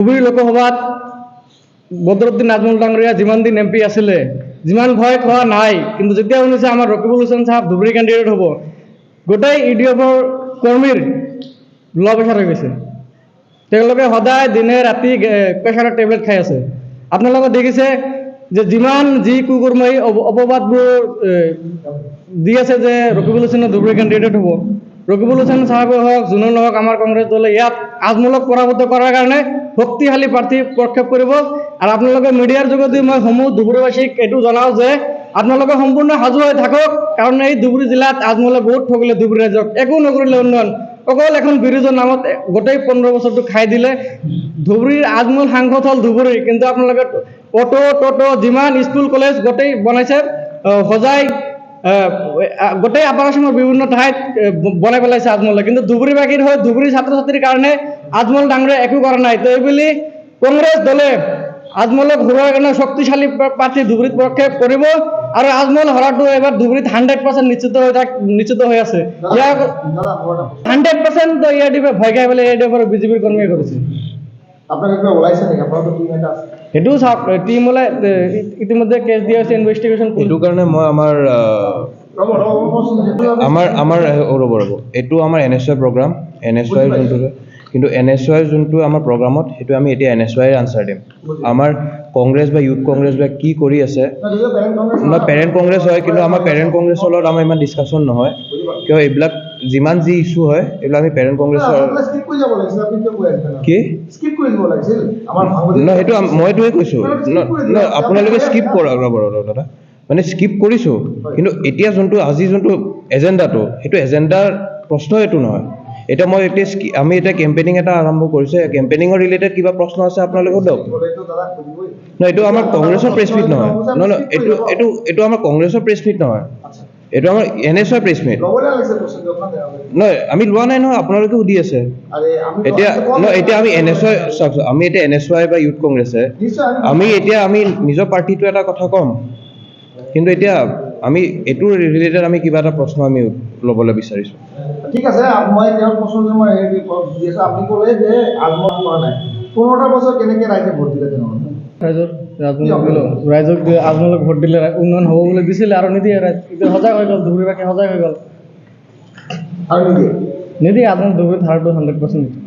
ধুবুৰী লোকসভাত বদৰুদ্দিন আজমল ডাঙৰীয়া যিমান দিন এমপি আছিলে যিমান ভয় খোৱা নাই, কিন্তু যেতিয়া শুনিছে আমাৰ ৰকিবুল হুছেইন চাহাব ধুবুৰী কেণ্ডিডেট হ'ব, গোটেই ইউডিএফৰ কৰ্মীৰ ল' প্ৰেছাৰ হৈ গৈছে। তেওঁলোকে সদায় দিনে ৰাতি প্ৰেছাৰৰ টেবলেট খাই আছে। আপোনালোকে দেখিছে যে যিমান যি কুকৰ্মী অপবাদবোৰ দি আছে যে ৰকিবুল হুছেইনৰ ধুবুৰী কেণ্ডিডেট হ'ব, ৰকিবুল হুছেইন চাহাবে হওক যোনে নহওক আমাৰ কংগ্ৰেছ দলে ইয়াত আজমলক পৰাভূত কৰাৰ কাৰণে শক্তিশালী প্ৰাৰ্থী প্ৰক্ষেপ কৰিব। আৰু আপোনালোকে মিডিয়াৰ যোগেদি মই সমূহ ধুবুৰীবাসীক এইটো জনাওঁ যে আপোনালোকে সম্পূৰ্ণ সাজু হৈ থাকক, কাৰণ এই ধুবুৰী জিলাত আজমলে বহুত ঠগিলে ধুবুৰী ৰাইজক, একো নকৰিলে উন্নয়ন, অকল এখন ব্ৰিজৰ নামত গোটেই 15 বছৰটো খাই দিলে। ধুবুৰীৰ আজমল সাংসদ হ'ল ধুবুৰী, কিন্তু আপোনালোকে অটো যিমান স্কুল কলেজ গোটেই বনাইছে, সজাই গোটেই আপাৰ আসামৰ বিভিন্ন ঠাইত বনাই পেলাইছে আজমলে, কিন্তু ধুবুৰীবাসীৰ হৈ ধুবুৰী ছাত্ৰ ছাত্ৰীৰ কাৰণে আজমল ডাঙৰে একো কৰা নাই। তো এইবুলি কংগ্ৰেছ দলে আজমলক হৰুৱাৰ কাৰণে শক্তিশালী প্ৰাৰ্থী ধুবুৰীত প্ৰক্ষেপ কৰিব, আৰু আজমল হৰাটো এবাৰ ধুবুৰীত 100% নিশ্চিত হৈ আছে। ইয়াৰ 100% ইয়াৰ দিবে ভয় খাই পেলাই ইয়াৰ বিজেপিৰ কৰ্মীয়ে কৰিছে। সেইটো চাওক, টিম ওলাই ইতিমধ্যে কেছ দিয়া হৈছে, ইনভেষ্টিগেশ্যন। সেইটো কাৰণে মই আমাৰ ৰ'ব এইটো আমাৰ NSY প্ৰগ্ৰাম, NSY যোনটো, কিন্তু NSY যোনটো আমাৰ প্ৰগ্ৰামত সেইটো আমি এতিয়া NSY আনচাৰ দিম। আমাৰ কংগ্ৰেছ বা ইউথ কংগ্ৰেছ বা কি কৰি আছে, আমাৰ পেৰেণ্ট কংগ্ৰেছ হয়, কিন্তু আমাৰ পেৰেণ্ট কংগ্ৰেছৰ লগত আমাৰ ইমান ডিছকাশ্যন নহয়, কিয় এইবিলাক যিমান যি ইছ্যু হয় এইবিলাক আমি পেৰেণ্ট কংগ্ৰেছৰ কি নহয়, সেইটো মইটোৱে কৈছোঁ নহয়, আপোনালোকে স্কিপ কৰক দাদা, মানে স্কিপ কৰিছোঁ, কিন্তু এতিয়া আজি যোনটো এজেণ্ডাটো, সেইটো এজেণ্ডাৰ প্ৰশ্ন এইটো নহয়। এতিয়া আমি এতিয়া কেম্পেইনিং এটা আৰম্ভ কৰিছোঁ, কেম্পেইনিঙৰ ৰিলেটেড কিবা প্ৰশ্ন আছে আপোনালোকে সোধক। নহয়, এইটো আমাৰ কংগ্ৰেছৰ প্ৰেছ মিট নহয়, নহয় এইটো আমাৰ কংগ্ৰেছৰ প্ৰেছ মিট নহয়, এইটো আমাৰ NSY প্ৰেছ মিট নহয়। আমি লোৱা নাই নহয়, আপোনালোকে সুধি আছে এতিয়া। নহয়, এতিয়া আমি NSY চাওক, আমি এতিয়া NSY বা ইউথ কংগ্ৰেছে আমি নিজৰ পাৰ্টিটো এটা কথা ক'ম, কিন্তু এতিয়া আমি এইটো ৰিলেটেড আমি কিবা এটা প্ৰশ্ন আমি ল'বলৈ বিচাৰিছোঁ। ঠিক আছে, মই তেওঁৰ প্ৰশ্নটো মই দি আছোঁ। আপুনি ক'লে যে আজমল কৰা নাই, 15টা বছৰ কেনেকৈ ৰাইজে ভোট দিলে তেনেহ'লে? ৰাইজক আজমলক ভোট দিলে উন্নয়ন হ'ব বুলি দিছিলে, আৰু নিদিয়ে। এতিয়া সজাগ হৈ গ'ল, ধুবুৰীবাসী সজাগ হৈ গ'ল, আৰু নিদিয়ে আজমল ধুবুৰীত হাৰটো 100% নিশ্চিত।